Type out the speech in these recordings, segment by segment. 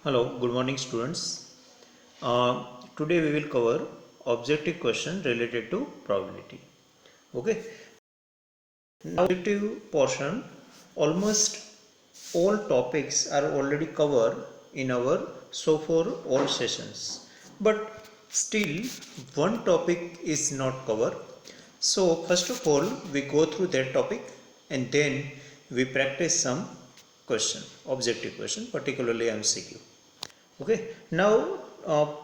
Hello, good morning students. Today we will cover objective question related to probability. Okay. Now objective portion, almost all topics are already covered in our so far all sessions. But still one topic is not covered. So first of all we go through that topic and then we practice some question, objective question, particularly MCQ. Okay, now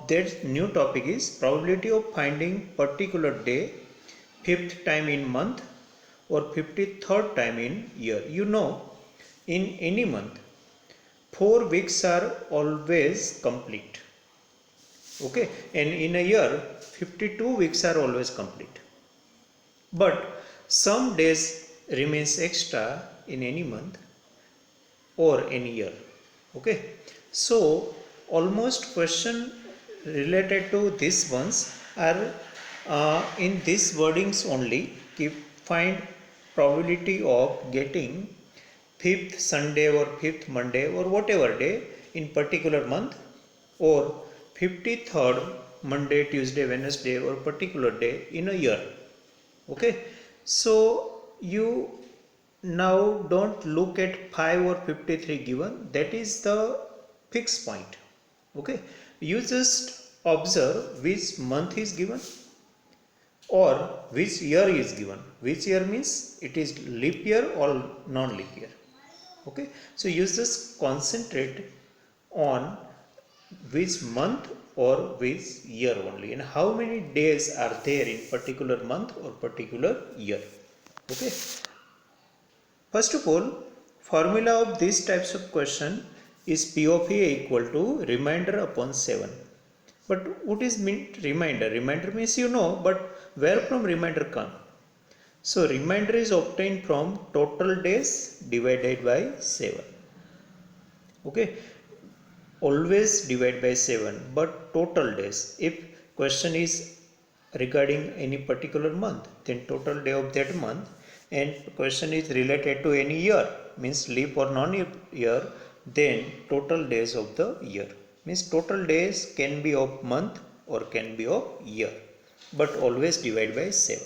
that new topic is probability of finding particular day, fifth time in month or 53rd time in year. You know, in any month, 4 weeks are always complete. Okay, and in a year, 52 weeks are always complete. But some days remains extra in any month or any year. Okay, so almost question related to these ones are in these wordings only. Keep find probability of getting fifth Sunday or fifth Monday or whatever day in particular month, or 53rd Monday, Tuesday, Wednesday or particular day in a year. Okay, so you now don't look at 5 or 53 given, that is the fixed point. Okay, you just observe which month is given or which year is given. Which year means it is leap year or non leap year. Okay, so you just concentrate on which month or which year only and how many days are there in particular month or particular year. Okay, first of all, formula of these types of question is P of A equal to remainder upon 7. But what is meant remainder? Remainder means you know, but where from remainder come? So remainder is obtained from total days divided by 7. Okay, always divide by 7, but total days. If question is regarding any particular month, then total day of that month, and question is related to any year, means leap or non year, then total days of the year, means total days can be of month or can be of year, but always divide by 7.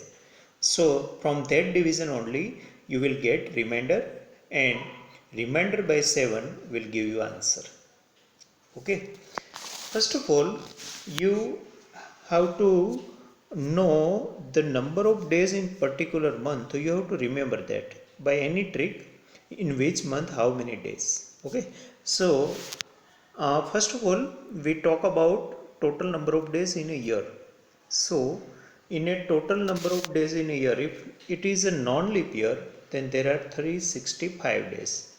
So from that division only you will get remainder, and remainder by 7 will give you answer. Okay, first of all you have to know the number of days in particular month. You have to remember that by any trick, in which month how many days. Okay, so first of all we talk about total number of days in a year. So in a total number of days in a year, if it is a non leap year, then there are 365 days.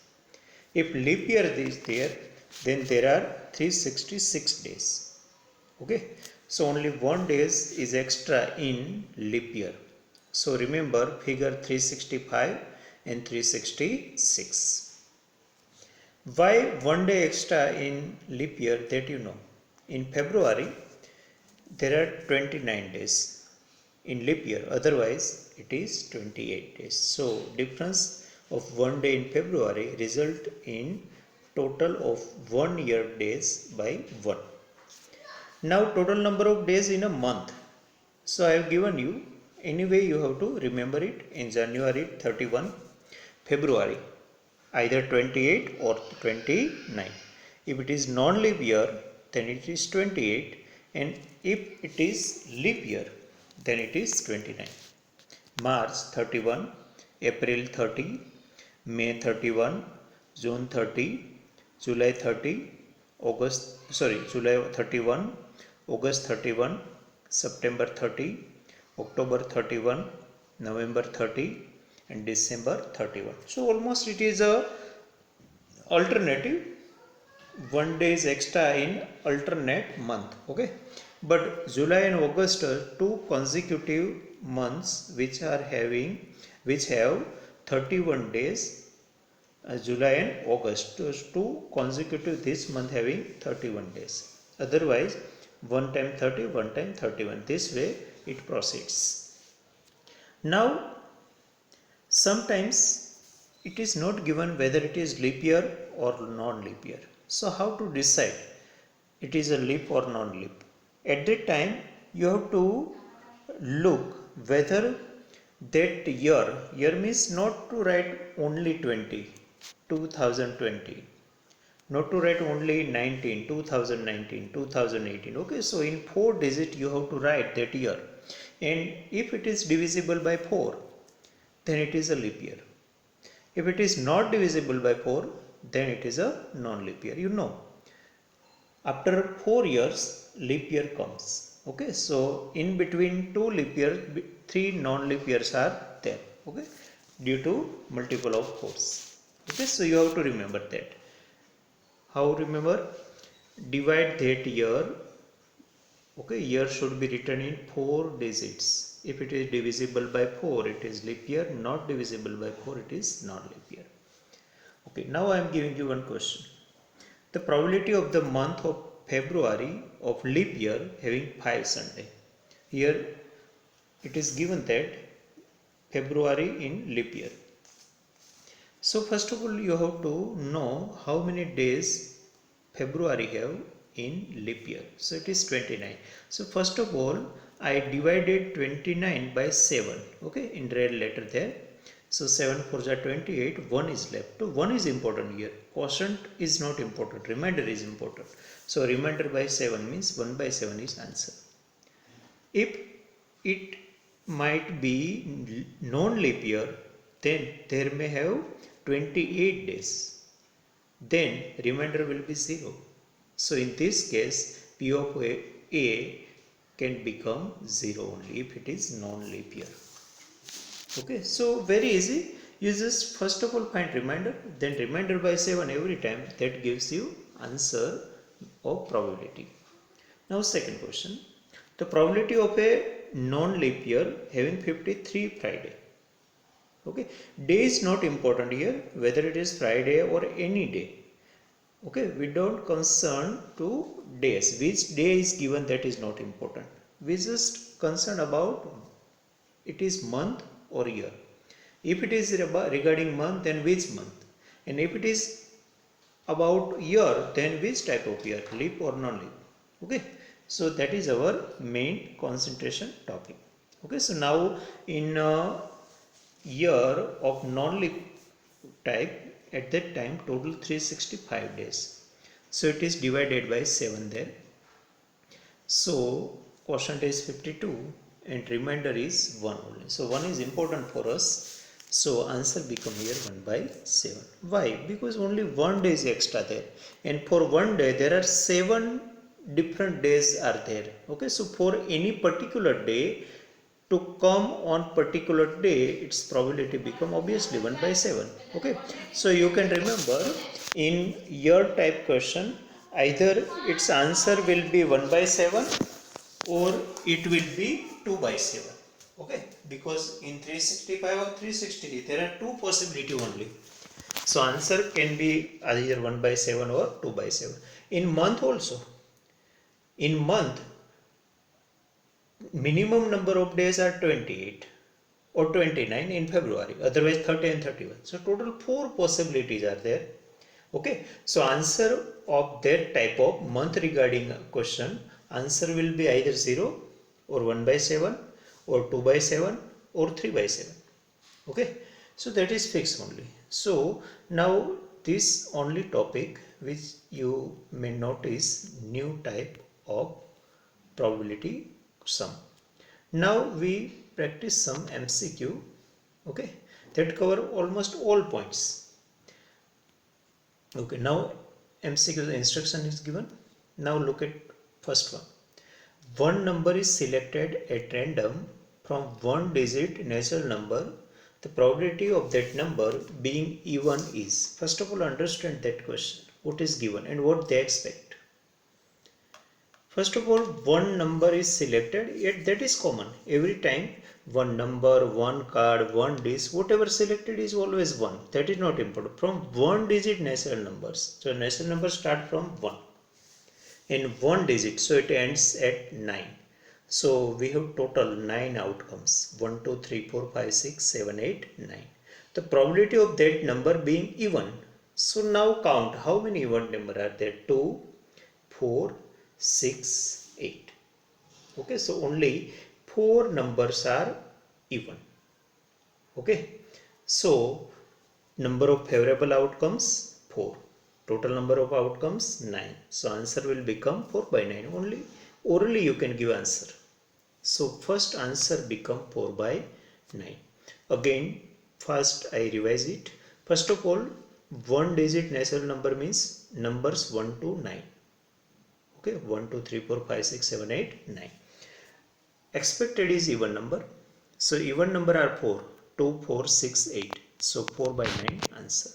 If leap year is there, then there are 366 days. Okay, so only one day is extra in leap year. So remember figure 365 and 366. Why one day extra in leap year, that you know. In February there are 29 days in leap year, otherwise it is 28 days. So difference of one day in February result in total of 1 year days by 1. Now total number of days in a month. So I have given you, anyway you have to remember it. In January 31, February either 28 or 29. If it is non leap year, then it is 28, and if it is leap year, then it is 29. March 31, April 30, May 31, June 30, July 30, July 31, August 31, September 30, October 31, November 30, and December 31. So almost it is a alternative, one day is extra in alternate month. Okay, but July and August are two consecutive months which have 31 days. July and August, those two consecutive this month having 31 days. Otherwise one time 30, one time 31, this way it proceeds. Now sometimes it is not given whether it is leap year or non leap year. So how to decide it is a leap or non-leap? At that time you have to look whether that year means not to write only 2020, not to write only 19, 2019, 2018. Okay, so in 4 digit you have to write that year, and if it is divisible by 4, then it is a leap year. If it is not divisible by 4, then it is a non-leap year. You know, after 4 years leap year comes. Okay, so in between 2 leap years, 3 non-leap years are there. Okay, due to multiple of 4s. Okay, so you have to remember that. How remember? Divide that year. Okay, year should be written in 4 digits. If it is divisible by 4, it is leap year. Not divisible by 4, it is non-leap year. Okay, now I am giving you one question. The probability of the month of February of leap year having 5 Sunday. Here it is given that February in leap year. So first of all you have to know how many days February have in leap year. So it is 29. So first of all I divided 29 by 7. Okay, in red letter there. So 7 4 are 28, 1 is left. So 1 is important here. Quotient is not important, remainder is important. So remainder by 7 means 1 by 7 is answer. If it might be non-leap year, then there may have 28 days. Then remainder will be 0. So in this case, P of A can become 0 only if it is non-leap year. Okay, so very easy. You just first of all find remainder, then remainder by 7 every time. That gives you answer of probability. Now second question. The probability of a non-leap year having 53 Friday. Okay, day is not important here, whether it is Friday or any day. Okay, we don't concern to days. Which day is given, that is not important. We just concern about it is month or year. If it is regarding month, then which month, and if it is about year, then which type of year, leap or non-leap. Okay, so that is our main concentration topic. Okay, so now in year of non-leap type, at that time total 365 days. So it is divided by 7 there. So quotient is 52 and remainder is 1 only. So 1 is important for us. So answer become here 1 by 7. Why? Because only 1 day is extra there, and for 1 day there are 7 different days are there. Okay, so for any particular day to come on particular day, its probability become obviously 1 by 7. Okay, so you can remember in year type question, either its answer will be 1 by 7 or it will be 2 by 7. Okay, because in 365 or 360 there are two possibility only. So answer can be either 1 by 7 or 2 by 7. In month also, in month minimum number of days are 28 or 29 in February, otherwise 30 and 31. So total 4 possibilities are there. Okay, so answer of that type of month regarding question, answer will be either 0 or 1 by 7 or 2 by 7 or 3 by 7. Okay, so that is fixed only. So now this only topic which you may notice, new type of probability sum. Now we practice some MCQ. Okay, that cover almost all points. Okay, now MCQ, the instruction is given. Now look at first one. One number is selected at random from 1 digit natural number. The probability of that number being even is. First of all, understand that question. What is given and what they expect. First of all, one number is selected, yet that is common. Every time one number, one card, one dish, whatever selected is always 1. That is not important. From 1 digit natural numbers. So natural numbers start from 1. In 1 digit, so it ends at 9. So we have total 9 outcomes. 1, 2, 3, 4, 5, 6, 7, 8, 9. The probability of that number being even. So now count how many even number are there. 2, 4, 6, 8. Okay, so only 4 numbers are even. Okay, so number of favorable outcomes 4, total number of outcomes 9. So answer will become 4 by 9. Only orally you can give answer. So first answer become 4 by 9. Again, first I revise it. First of all, one digit natural number means numbers 1 to 9. Okay, 1, 2, 3, 4, 5, 6, 7, 8, 9. Expected is even number. So even number are 4, 2, 4, 6, 8. So 4 by 9 answer.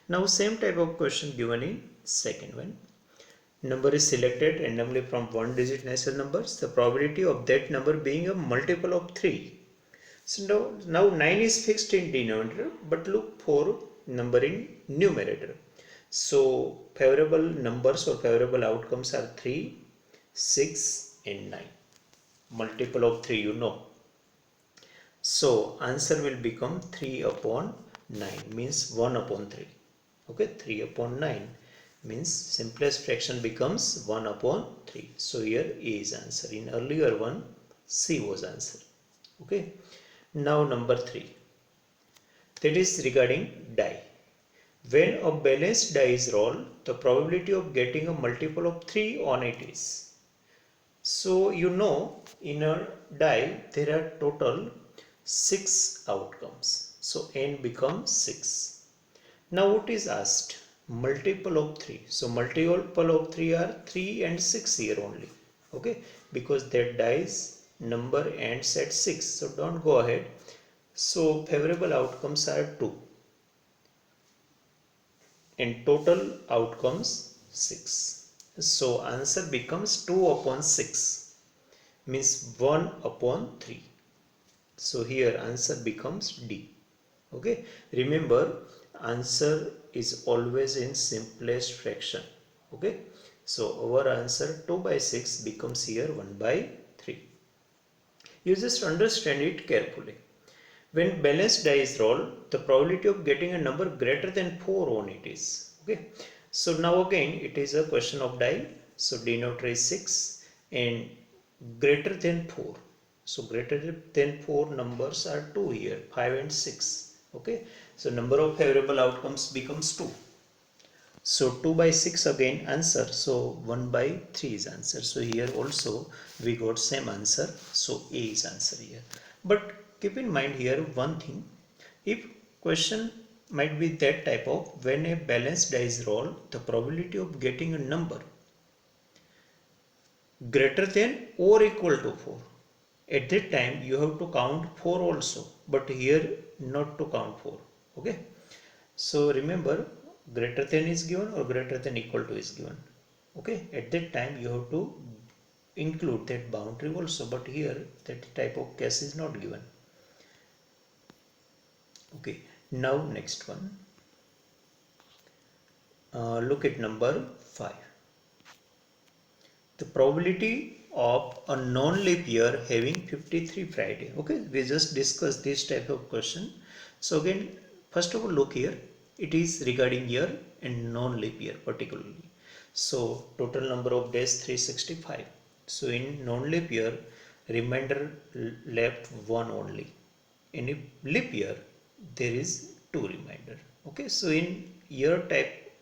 Now same type of question given in second one. Number is selected randomly from one digit natural numbers. The probability of that number being a multiple of 3. So now 9 is fixed in denominator, but look for number in numerator. So favorable numbers or favorable outcomes are 3, 6 and 9. Multiple of 3 you know. So answer will become 3 upon 9 means 1 upon 3. Okay, 3 upon 9 means simplest fraction becomes 1 upon 3. So here A is answer. In earlier one C was answer. Okay, now number 3, that is regarding die. When a balanced die is rolled, the probability of getting a multiple of 3 on it is. So you know in a die there are total 6 outcomes. So n becomes 6. Now what is asked? Multiple of 3. So multiple of 3 are 3 and 6 here only. Okay, because that dice number ends at 6. So don't go ahead. So favorable outcomes are 2 and total outcomes 6. So answer becomes 2 upon 6 means 1 upon 3. So here answer becomes D. Okay, remember answer is always in simplest fraction. Okay, so our answer 2 by 6 becomes here 1 by 3. You just understand it carefully. When balanced die is rolled, the probability of getting a number greater than 4 on it is. Okay, so now again it is a question of die. So denominator is 6 and greater than 4. So greater than 4 numbers are 2 here, 5 and 6. Okay, so number of favorable outcomes becomes 2. So 2 by 6 again answer. So 1 by 3 is answer. So here also we got same answer. So A is answer here. But keep in mind here one thing. If question might be that type of when a balanced die is rolled, the probability of getting a number greater than or equal to 4. At that time you have to count 4 also, but here not to count 4. Okay, so remember greater than is given or greater than equal to is given. Okay, at that time you have to include that boundary also, but here that type of case is not given. Okay, now next one, look at number 5. The probability of a non-leap year having 53 Friday. Okay, we just discussed this type of question. So again, first of all look here, it is regarding year and non-leap year particularly. So total number of days 365. So in non-leap year remainder left 1 only. In a leap year there is 2 remainder. Okay, so in year type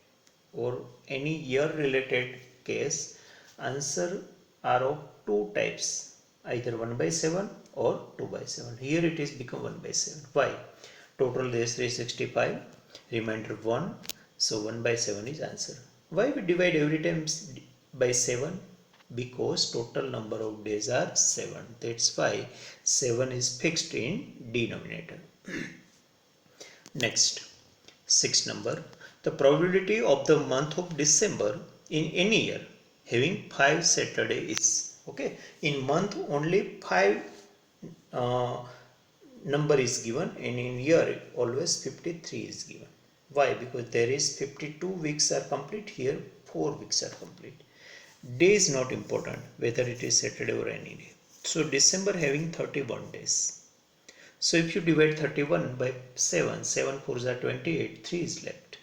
or any year related case, answer are of 2 types, either 1 by 7 or 2 by 7. Here it is become 1 by 7. Why? Total days 365, remainder 1. So 1 by 7 is answer. Why we divide every time by 7? Because total number of days are 7. That's why 7 is fixed in denominator. Next, 6th number. The probability of the month of December in any year having 5 Saturday is. Okay, in month only 5 number is given, and in year always 53 is given. Why? Because there is 52 weeks are complete, here 4 weeks are complete. Day is not important whether it is Saturday or any day. So December having 31 days. So if you divide 31 by 7, 7 4s are 28, 3 is left.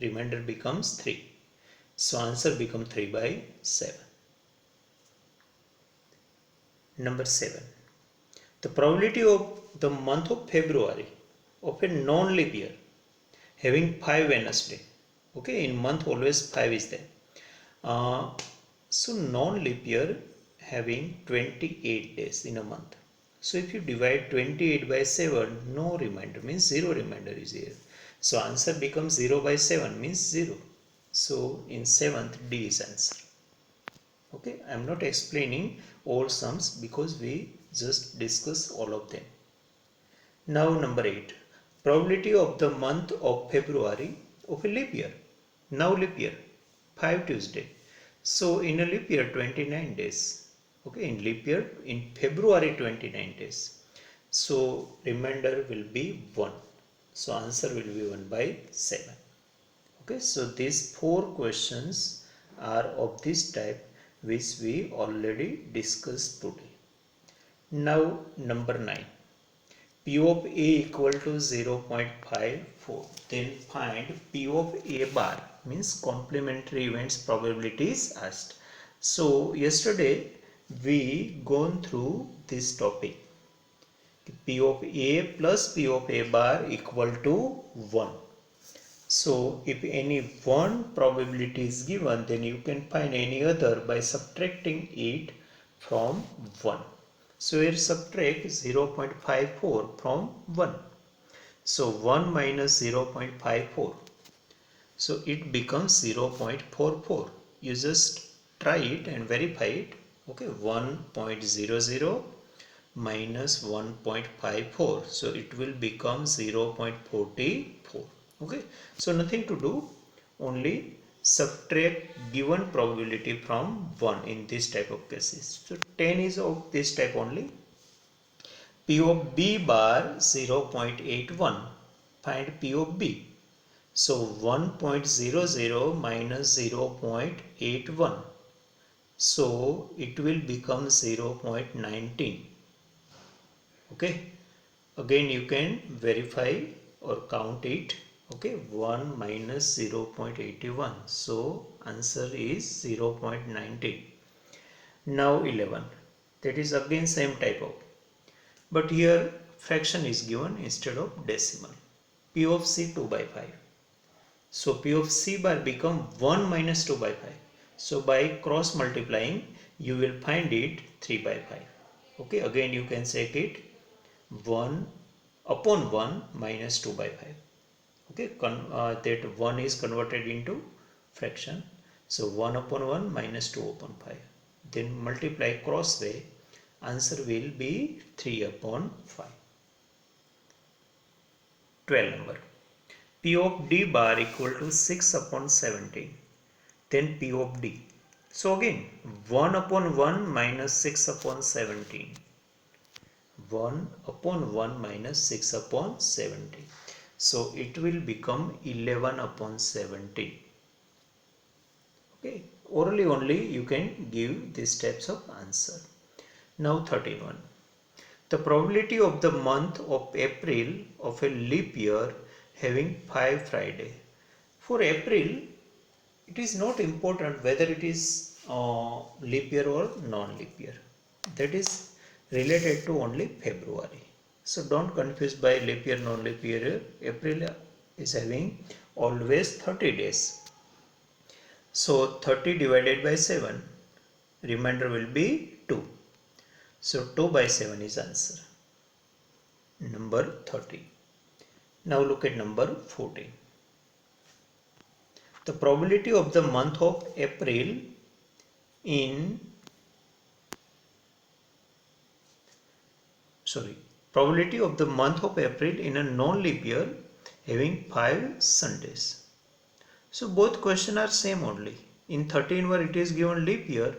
remainder becomes 3. So answer becomes 3 by 7. Number 7. The probability of the month of February of a non-leap year having 5 Wednesday. Okay, in month always 5 is there. So non-leap year having 28 days in a month. So if you divide 28 by 7, no remainder means 0 remainder is here. So answer becomes 0 by 7 means 0. So in 7th D is answer. Okay, I am not explaining all sums because we just discuss all of them. Now number 8. Probability of the month of February of a leap year. Now leap year, 5 Tuesday. So in a leap year 29 days. Okay, in leap year in February 29 days. So remainder will be 1. So answer will be 1 by 7. Okay, so these 4 questions are of this type which we already discussed today. Now number 9. P of A equal to 0.54. Then find P of A bar means complementary events probability is asked. So yesterday we gone through this topic. P of A plus P of A bar equal to 1. So if any one probability is given, then you can find any other by subtracting it from 1. So here subtract 0.54 from 1. So 1 minus 0.54. So it becomes 0.44. You just try it and verify it. Okay, 1.00 minus 1.54. So it will become 0.44. Okay, so nothing to do, only subtract given probability from 1 in this type of cases. So 10 is of this type only. P of B bar 0.81. Find P of B. So 1.00 minus 0.81. So it will become 0.19. Okay. Again you can verify or count it. Okay. 1 minus 0.81. So answer is 0.19. Now 11. That is again same type of. But here fraction is given instead of decimal. P of C 2 by 5. So P of C bar become 1 minus 2 by 5. So by cross multiplying you will find it 3 by 5. Okay, again you can check it 1 upon 1 minus 2 by 5. Okay, that 1 is converted into fraction. So 1 upon 1 minus 2 upon 5. Then multiply cross way, answer will be 3 upon 5. 12 number. P of D bar equal to 6 upon 17. Then P of D. So again 1 upon 1 minus 6 upon 17. 1 upon 1 minus 6 upon 17. So it will become 11 upon 17. Okay, orally only you can give these types of answer. Now 31. The probability of the month of April of a leap year having 5 Friday. For April, it is not important whether it is leap year or non-leap year. That is related to only February. So don't confuse by leap year, non-leap year. April is having always 30 days. So 30 divided by 7, remainder will be 2. So 2 by 7 is answer. Number 30. Now look at number 14. The probability of the month of April probability of the month of April in a non-leap year having 5 Sundays. So both questions are same only. In 13 where it is given leap year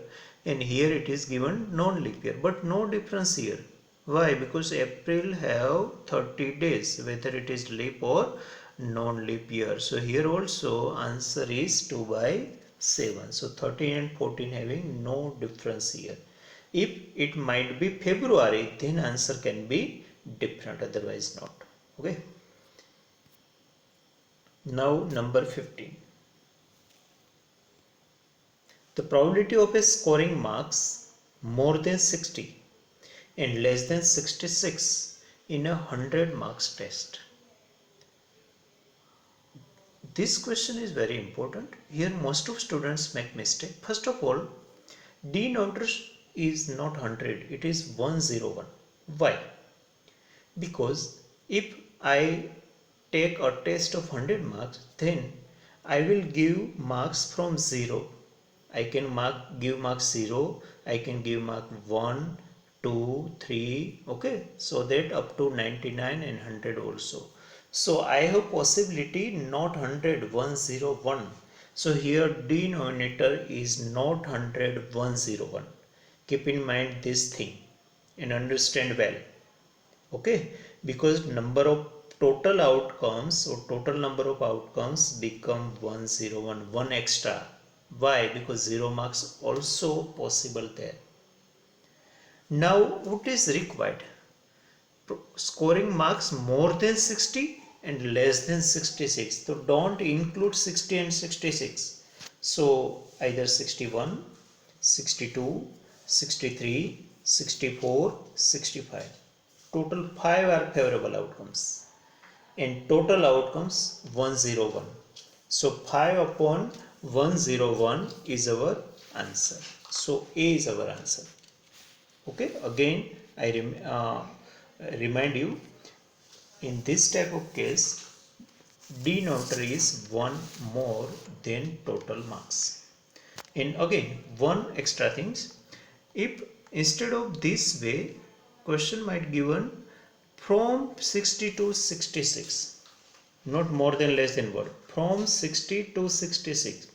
and here it is given non-leap year, but no difference here. Why? Because April have 30 days whether it is leap or non-leap year. So here also answer is 2 by 7. So 13 and 14 having no difference here. If it might be February, then answer can be different, otherwise not. Okay. Now number 15. The probability of a scoring marks more than 60 and less than 66 in a 100 marks test. This question is very important. Here most of students make mistake. First of all, denominator is not 100, it is 101. Why? Because if I take a test of 100 marks, then I will give marks from 0. I can give marks 0, I can give mark 1, 2, 3, okay, so that up to 99 and 100 also. So I have possibility not 100, 101. So here denominator is not 100, 101. Keep in mind this thing and understand well. Okay, because number of total outcomes or total number of outcomes become 101, one extra. Why? Because 0 marks also possible there. Now what is required? Scoring marks more than 60 and less than 66. So don't include 60 and 66. So either 61, 62, 63, 64, 65. Total 5 are favorable outcomes. And total outcomes 101. So 5 upon 101 is our answer. So A is our answer. Okay, again I remind you, in this type of case denominator is 1 more than total marks. And again one extra things, if instead of this way question might given from 60 to 66, not more than less than what, from 60 to 66,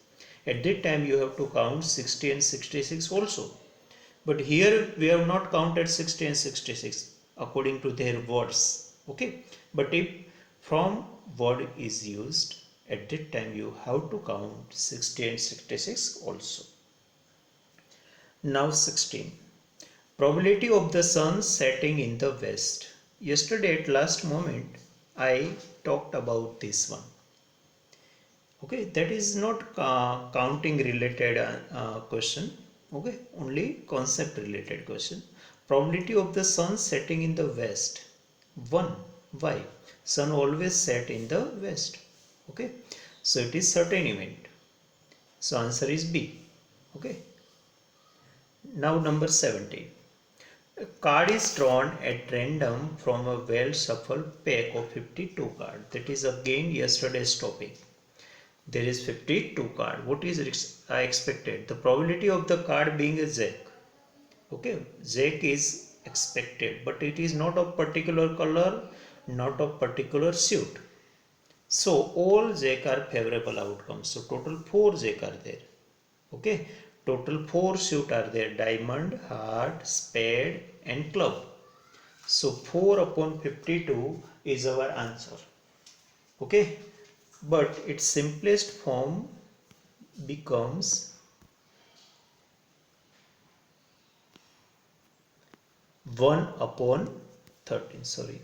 at that time you have to count 60 and 66 also. But here we have not counted 60 and 66 according to their words. Okay. But if from word is used, at that time you have to count 60 and 66 also. Now 16. Probability of the sun setting in the west. Yesterday at last moment I talked about this one. Okay, that is not counting related question. Okay, only concept related question. Probability of the sun setting in the west. 1. Why? Sun always set in the west. Okay, so it is certain event. So answer is B. Okay. Now number 17. A card is drawn at random from a well shuffled pack of 52 cards. That is again yesterday's topic. There is 52 card. What is expected? The probability of the card being a jack. Okay, jack is expected, but it is not of particular color, not of particular suit. So all jack are favorable outcomes. So total 4 jack are there. Okay, total 4 suit are there: diamond, heart, spade, and club. So 4 upon 52 is our answer. Okay, but its simplest form becomes 1 upon 13. Sorry,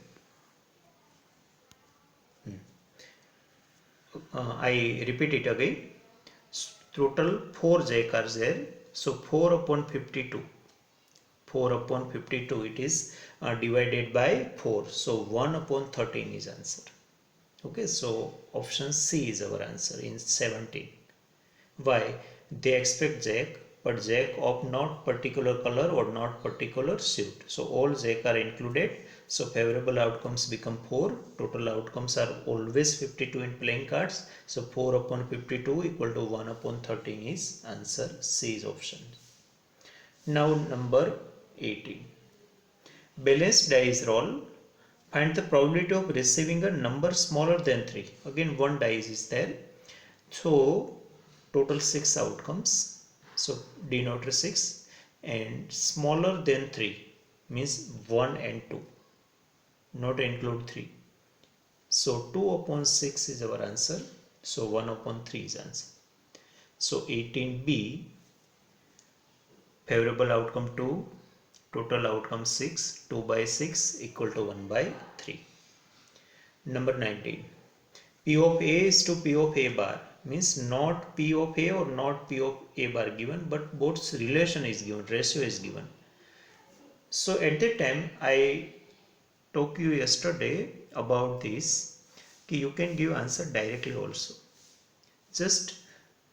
I repeat it again. Total 4 jack are there. So 4 upon 52. 4 upon 52 it is divided by 4. So 1 upon 13 is answer. Okay, so option C is our answer in 17. Why? They expect jack, but jack of not particular color or not particular suit. So all jack are included. So favorable outcomes become 4. Total outcomes are always 52 in playing cards. So 4 upon 52 equal to 1 upon 13 is answer. C is option. Now number 18. Balanced dice roll. Find the probability of receiving a number smaller than 3. Again one dice is there. So total 6 outcomes. So denominator 6 and smaller than 3 means 1 and 2. Not include 3. So 2 upon 6 is our answer. So 1 upon 3 is answer. So 18B, favorable outcome 2, total outcome 6, 2 by 6 equal to 1 by 3. Number 19. P of A is to P of A bar means not P of A or not P of A bar given, but both relation is given, ratio is given. So at that time I talked you yesterday about this, you can give answer directly also. Just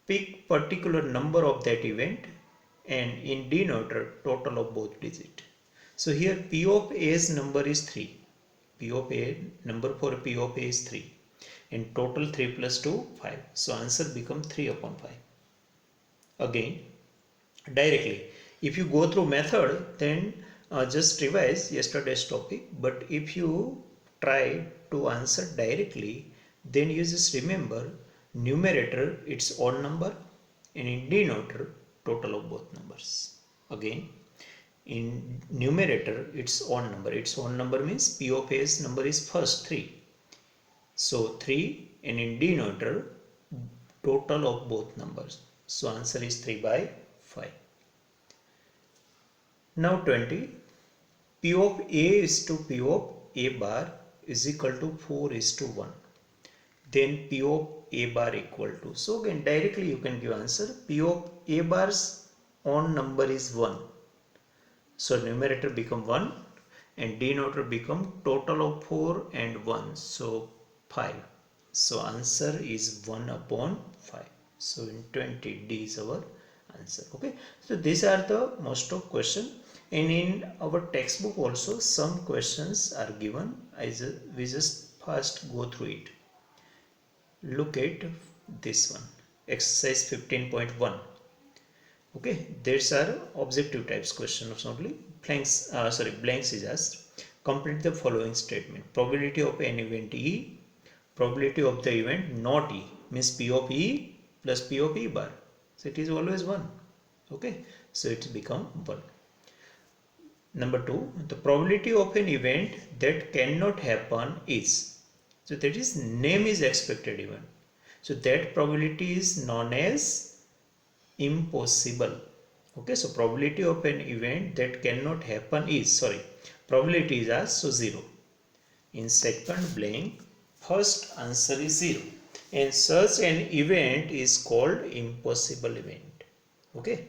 pick particular number of that event and in denominator total of both digit. So here P of A's number is 3. P of A number for P of A is 3 and total 3 plus 2 5. So answer become 3 upon 5. Again directly, if you go through method then just revise yesterday's topic, but if you try to answer directly then you just remember numerator its odd number and in denominator total of both numbers. Again in numerator its odd number means P of A's number is first 3, so 3, and in denominator total of both numbers, so answer is 3 by 5. Now 20, P of A is to P of A bar is equal to 4 is to 1. Then P of A bar equal to, so again directly you can give answer. P of A bar's own number is 1. So numerator become 1 and denominator become total of 4 and 1. So 5. So answer is 1 upon 5. So in 20 D is our answer. Okay. So these are the most of question, and in our textbook also some questions are given. We just first go through it. Look at this one, exercise 15.1. okay, these are objective types questions only. Blanks is asked. Complete the following statement. Probability of an event E, probability of the event not E means P of E plus P of E bar, so it is always 1. okay, so it become 1. Number 2, the probability of an event that cannot happen is, so that is name is expected event, so that probability is known as impossible. Okay, so probability of an event that cannot happen is, probability is as, so 0. In second blank, first answer is 0, and such an event is called impossible event. Okay,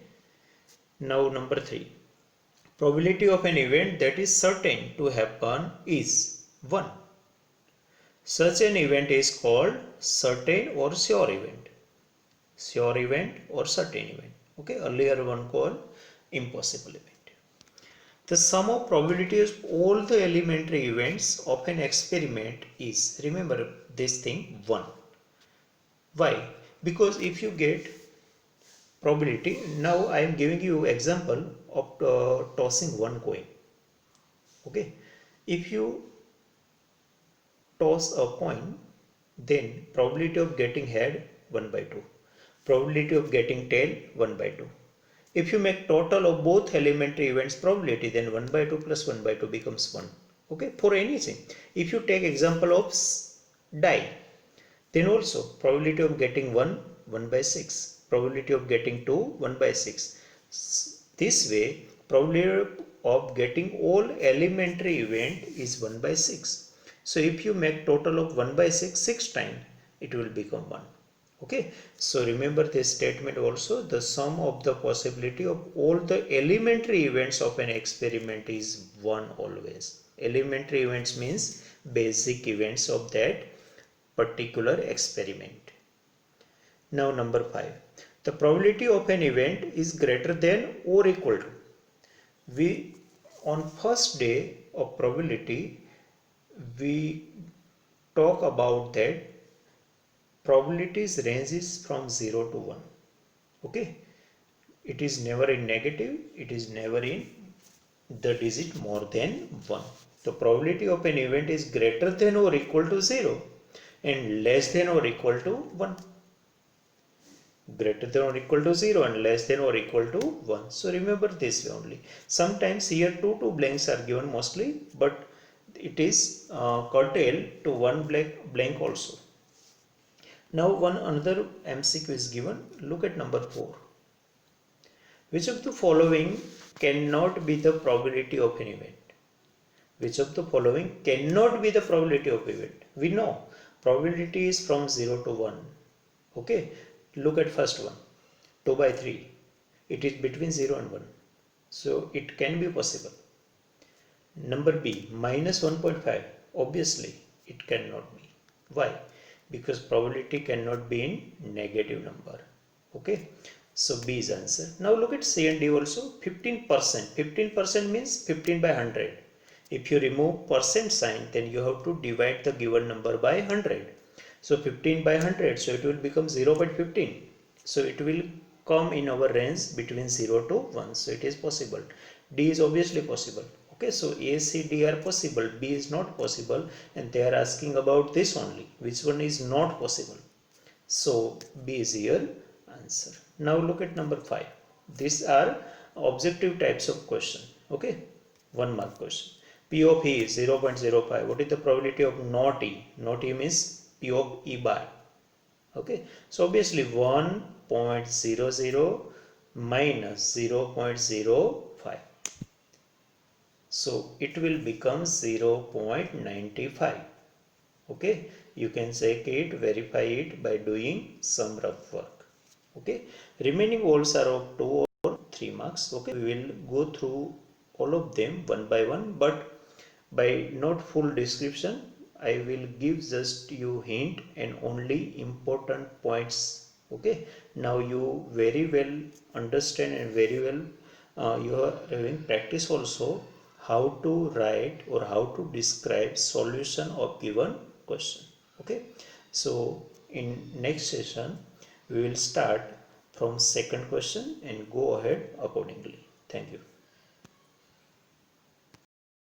now number 3, probability of an event that is certain to happen is 1. Such an event is called certain or sure event. Sure event or certain event. Okay, earlier one called impossible event. The sum of probabilities of all the elementary events of an experiment is, remember this thing, 1. Why? Because if you get probability, now I am giving you example of tossing one coin. Okay, if you toss a coin, then probability of getting head 1 by 2, probability of getting tail 1 by 2. If you make total of both elementary events probability, then 1 by 2 plus 1 by 2 becomes 1. Okay, for anything. If you take example of die, then also probability of getting 1, 1 by 6. Probability of getting 2, 1 by 6. This way, probability of getting all elementary event is 1 by 6. So if you make total of 1 by 6, 6 times, it will become 1. Okay, so remember this statement also, the sum of the possibility of all the elementary events of an experiment is 1 always. Elementary events means basic events of that particular experiment. Now number 5, the probability of an event is greater than or equal to. We on first day of probability we talk about that probabilities ranges from 0 to 1. Okay, it is never in negative, it is never in the digit more than 1. The probability of an event is greater than or equal to 0 and less than or equal to 1. Greater than or equal to 0 and less than or equal to 1. So remember this way only. Sometimes here two blanks are given mostly, but it is curtailed to one blank also. Now one another MCQ is given. Look at number 4. Which of the following cannot be the probability of an event? Which of the following cannot be the probability of event? We know probability is from 0 to 1. Okay, look at first one, 2 by 3, it is between 0 and 1, so it can be possible. Number B, minus 1.5, obviously it cannot be. Why? Because probability cannot be in negative number. Okay, so B is answer. Now look at C and D also. 15%. 15% means 15 by 100. If you remove percent sign, then you have to divide the given number by 100. So 15 by 100, so it will become 0.15. So it will come in our range between 0 to 1. So it is possible. D is obviously possible. Okay, so A, C, D are possible. B is not possible, and they are asking about this only. Which one is not possible? So B is your answer. Now look at number 5. These are objective types of question. Okay, 1 mark question. P of E is 0.05. What is the probability of not E? Not E means P of E bar. Okay, so obviously 1.00 minus 0.05. So it will become 0.95. Okay, you can check it, verify it by doing some rough work. Okay, remaining holes are of 2 or 3 marks. Okay, we will go through all of them one by one, but by not full description, I will give just you hint and only important points. Okay, now you very well understand and very well you are having practice also how to write or how to describe solution of given question. Okay, so in next session we will start from second question and go ahead accordingly. Thank you.